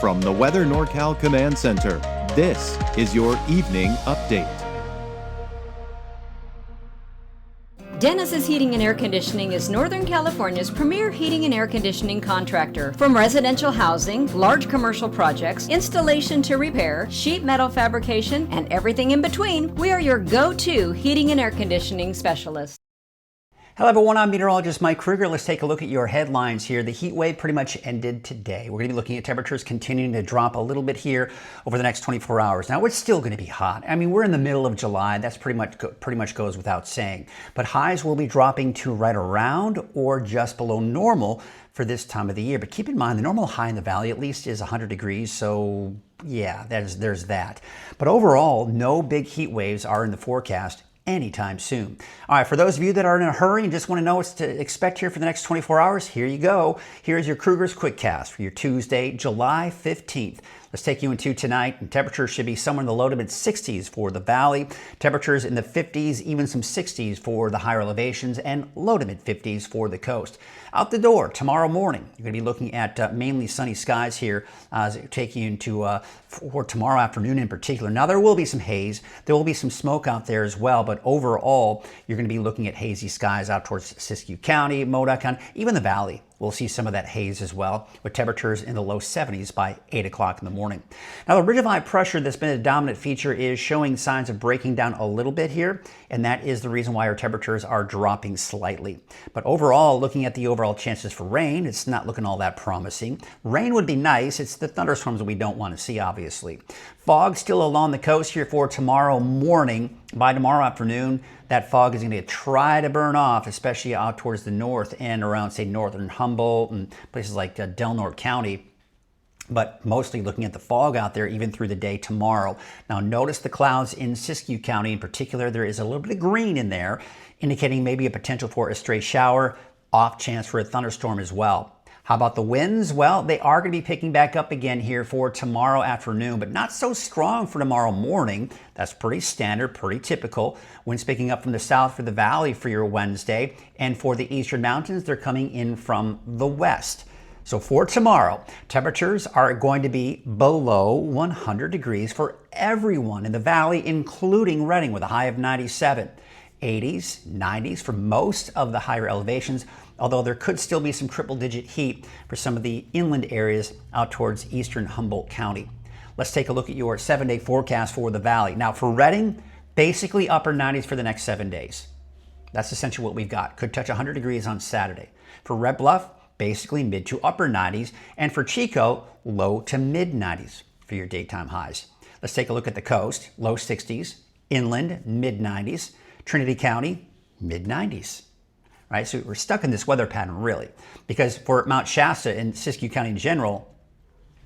From the Weather NorCal Command Center, this is your Evening Update. Dennis's Heating and Air Conditioning is Northern California's premier heating and air conditioning contractor. From residential housing, large commercial projects, installation to repair, sheet metal fabrication, and everything in between, we are your go-to heating and air conditioning specialist. Hello everyone, I'm Meteorologist Mike Krueger. Let's take a look at your headlines here. The heat wave pretty much ended today. We're going to be looking at temperatures continuing to drop a little bit here over the next 24 hours. Now, it's still going to be hot. I mean, we're in the middle of July. That's pretty much goes without saying. But highs will be dropping to right around or just below normal for this time of the year. But keep in mind, the normal high in the valley at least is 100 degrees. So yeah, there's that. But overall, no big heat waves are in the forecast anytime soon. All right, for those of you that are in a hurry and just want to know what to expect here for the next 24 hours, here you go. Here's your Krueger's Quickcast for your Tuesday, July 15th. Let's take you into tonight, and temperatures should be somewhere in the low to mid 60s for the valley. Temperatures in the 50s, even some 60s for the higher elevations, and low to mid 50s for the coast. Out the door tomorrow morning, you're going to be looking at mainly sunny skies here as it take you into for tomorrow afternoon in particular. Now, there will be some haze. There will be some smoke out there as well, but overall, you're going to be looking at hazy skies out towards Siskiyou County, Modoc County, even the valley. We'll see some of that haze as well, with temperatures in the low 70s by 8 o'clock in the morning. Now, the ridge of high pressure that's been a dominant feature is showing signs of breaking down a little bit here, and that is the reason why our temperatures are dropping slightly. But overall, looking at the overall chances for rain, it's not looking all that promising. Rain would be nice. It's the thunderstorms that we don't want to see, obviously. Fog still along the coast here for tomorrow morning. By tomorrow afternoon, that fog is going to try to burn off, especially out towards the north and around, say, northern Humboldt and places like Del Norte County. But mostly looking at the fog out there even through the day tomorrow. Now, notice the clouds in Siskiyou County in particular. There is a little bit of green in there, indicating maybe a potential for a stray shower, off chance for a thunderstorm as well. How about the winds? Well, they are going to be picking back up again here for tomorrow afternoon, but not so strong for tomorrow morning. That's pretty standard, pretty typical. Winds picking up from the south for the valley for your Wednesday, and for the eastern mountains, they're coming in from the west. So for tomorrow, temperatures are going to be below 100 degrees for everyone in the valley, including Redding, with a high of 97. 80s, 90s for most of the higher elevations, although there could still be some triple-digit heat for some of the inland areas out towards eastern Humboldt County. Let's take a look at your 7-day forecast for the valley. Now, for Redding, basically upper 90s for the next 7 days. That's essentially what we've got. Could touch 100 degrees on Saturday. For Red Bluff, basically mid to upper 90s. And for Chico, low to mid 90s for your daytime highs. Let's take a look at the coast. Low 60s, inland, mid 90s. Trinity County, mid 90s. Right, so we're stuck in this weather pattern, really, because for Mount Shasta and Siskiyou County in general,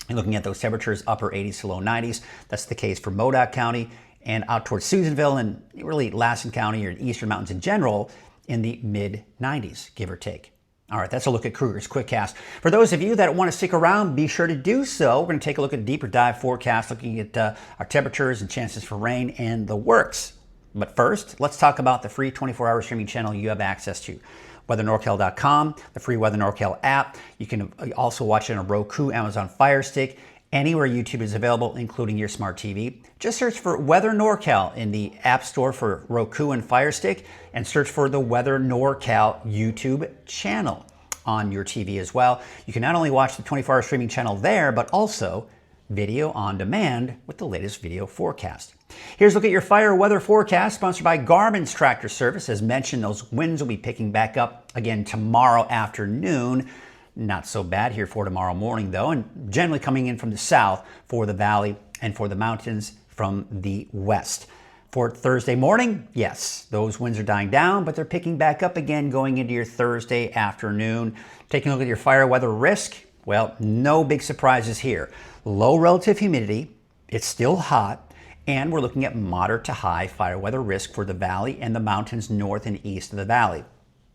you're looking at those temperatures upper 80s to low 90s. That's the case for Modoc County and out towards Susanville and really Lassen County or eastern mountains in general in the mid 90s, give or take. All right, that's a look at Krueger's Quickcast. For those of you that want to stick around, be sure to do so. We're going to take a look at a deeper dive forecast, looking at our temperatures and chances for rain and the works. But first, let's talk about the free 24-hour streaming channel you have access to. WeatherNorCal.com, the free Weather NorCal app. You can also watch it on a Roku, Amazon Fire Stick, anywhere YouTube is available, including your smart TV. Just search for Weather NorCal in the App Store for Roku and Fire Stick, and search for the Weather NorCal YouTube channel on your TV as well. You can not only watch the 24-hour streaming channel there, but also video on demand with the latest video forecast. Here's a look at your fire weather forecast, sponsored by Garmin's Tractor Service. As mentioned, those winds will be picking back up again tomorrow afternoon. Not so bad here for tomorrow morning, though, and generally coming in from the south for the valley and for the mountains from the west. For Thursday morning, yes, those winds are dying down, but they're picking back up again going into your Thursday afternoon. Taking a look at your fire weather risk, well, no big surprises here. Low relative humidity, it's still hot, and we're looking at moderate to high fire weather risk for the valley and the mountains north and east of the valley.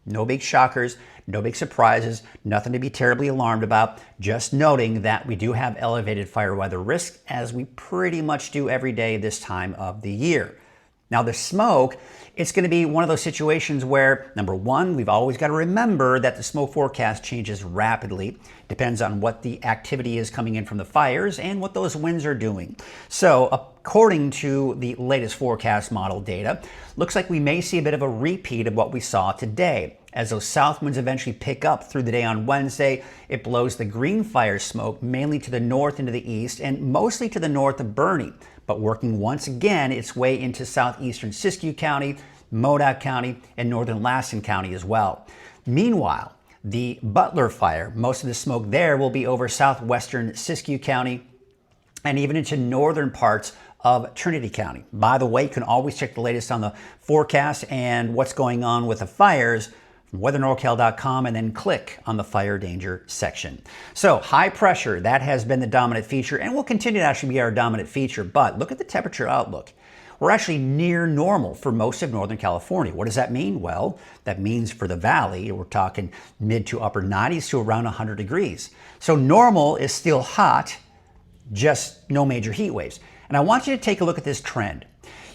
No big shockers, no big surprises, nothing to be terribly alarmed about. Just noting that we do have elevated fire weather risk, as we pretty much do every day this time of the year. Now the smoke, it's going to be one of those situations where, number one, we've always got to remember that the smoke forecast changes rapidly. Depends on what the activity is coming in from the fires and what those winds are doing. So according to the latest forecast model data, looks like we may see a bit of a repeat of what we saw today. As those south winds eventually pick up through the day on Wednesday, it blows the green fire smoke mainly to the north into the east and mostly to the north of Boerne, but working once again its way into southeastern Siskiyou County, Modoc County, and northern Lassen County as well. Meanwhile, the Butler fire, most of the smoke there will be over southwestern Siskiyou County and even into northern parts of Trinity County. By the way, you can always check the latest on the forecast and what's going on with the fires from weathernorcal.com and then click on the fire danger section. So high pressure, that has been the dominant feature and will continue to actually be our dominant feature, but look at the temperature outlook. We're actually near normal for most of Northern California. What does that mean? Well, that means for the valley, we're talking mid to upper 90s to around 100 degrees. So normal is still hot, just no major heat waves. And I want you to take a look at this trend.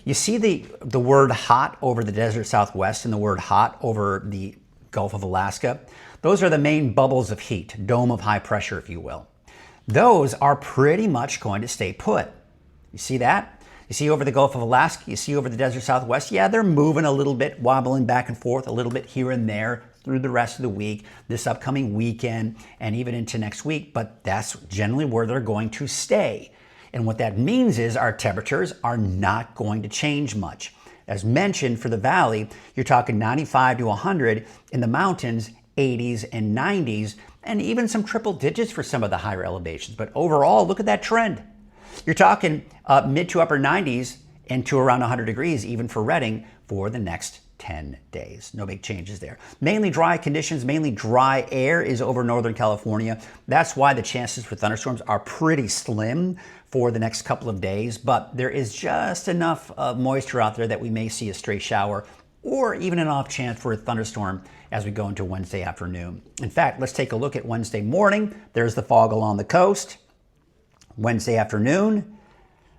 You see the word hot over the desert Southwest and the word hot over the Gulf of Alaska? Those are the main bubbles of heat, dome of high pressure, if you will. Those are pretty much going to stay put. You see that? You see over the Gulf of Alaska, you see over the desert Southwest, yeah, they're moving a little bit, wobbling back and forth a little bit here and there through the rest of the week, this upcoming weekend, and even into next week, but that's generally where they're going to stay. And what that means is our temperatures are not going to change much. As mentioned, for the valley, you're talking 95 to 100, in the mountains, 80s and 90s, and even some triple digits for some of the higher elevations. But overall, look at that trend. You're talking mid to upper 90s and to around 100 degrees even for Redding for the next 10 days. No big changes there. Mainly dry conditions, mainly dry air is over Northern California. That's why the chances for thunderstorms are pretty slim for the next couple of days, but there is just enough moisture out there that we may see a stray shower or even an off chance for a thunderstorm as we go into Wednesday afternoon. In fact, let's take a look at Wednesday morning. There's the fog along the coast. Wednesday afternoon,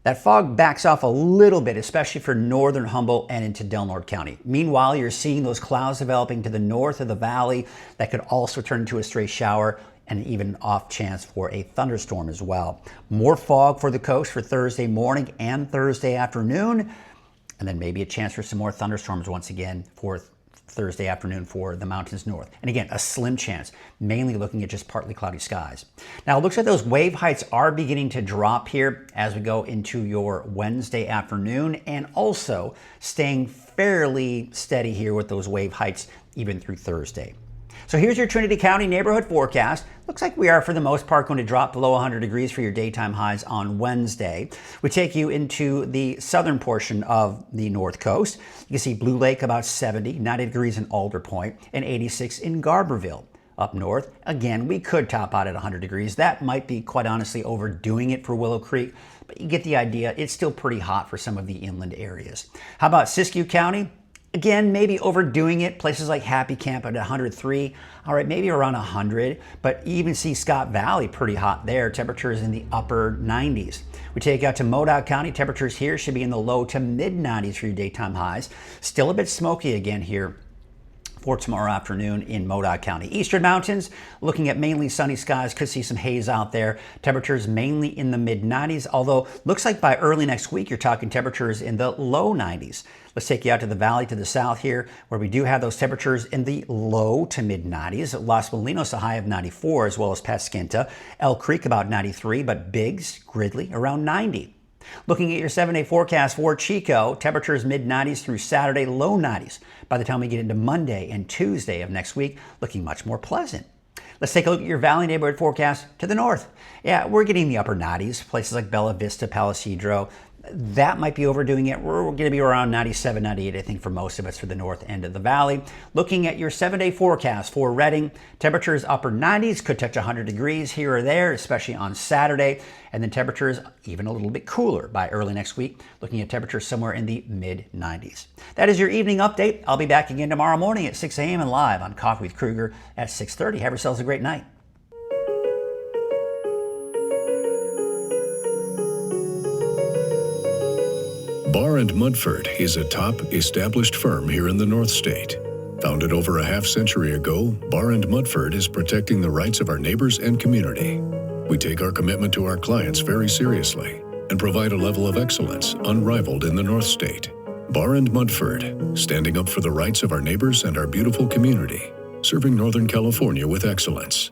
that fog backs off a little bit, especially for northern Humboldt and into Del Norte County. Meanwhile, you're seeing those clouds developing to the north of the valley that could also turn into a stray shower and even off chance for a thunderstorm as well. More fog for the coast for Thursday morning and Thursday afternoon, and then maybe a chance for some more thunderstorms once again for Thursday afternoon for the mountains north. And again, a slim chance, mainly looking at just partly cloudy skies. Now, it looks like those wave heights are beginning to drop here as we go into your Wednesday afternoon, and also staying fairly steady here with those wave heights even through Thursday. So here's your Trinity County neighborhood forecast. Looks like we are, for the most part, going to drop below 100 degrees for your daytime highs on Wednesday. We take you into the southern portion of the North Coast. You can see Blue Lake about 70, 90 degrees in Alder Point, and 86 in Garberville. Up north, again, we could top out at 100 degrees. That might be, quite honestly, overdoing it for Willow Creek, but you get the idea. It's still pretty hot for some of the inland areas. How about Siskiyou County? Again, maybe overdoing it. Places like Happy Camp at 103. All right, maybe around 100, but you even see Scott Valley pretty hot there. Temperatures in the upper 90s. We take out to Modoc County. Temperatures here should be in the low to mid 90s for your daytime highs. Still a bit smoky again here for tomorrow afternoon in Modoc County. Eastern Mountains, looking at mainly sunny skies, could see some haze out there. Temperatures mainly in the mid 90s, although looks like by early next week, you're talking temperatures in the low 90s. Let's take you out to the valley to the south here, where we do have those temperatures in the low to mid 90s. Los Molinos, a high of 94, as well as Pasquinta. Elk Creek, about 93, but Biggs, Gridley, around 90. Looking at your 7-day forecast for Chico, temperatures mid-90s through Saturday, low 90s. By the time we get into Monday and Tuesday of next week, looking much more pleasant. Let's take a look at your valley neighborhood forecast to the north. Yeah, we're getting the upper 90s, places like Bella Vista, Palisadro. That might be overdoing it. We're going to be around 97, 98, I think, for most of us for the north end of the valley. Looking at your 7-day forecast for Redding, temperatures upper 90s, could touch 100 degrees here or there, especially on Saturday. And then temperatures even a little bit cooler by early next week, looking at temperatures somewhere in the mid 90s. That is your evening update. I'll be back again tomorrow morning at 6 a.m. and live on Coffee with Krueger at 6:30. Have yourselves a great night. Bar Barr & Mudford is a top, established firm here in the North State. Founded over a half-century ago, Barr & Mudford is protecting the rights of our neighbors and community. We take our commitment to our clients very seriously and provide a level of excellence unrivaled in the North State. Barr & Mudford, standing up for the rights of our neighbors and our beautiful community, serving Northern California with excellence.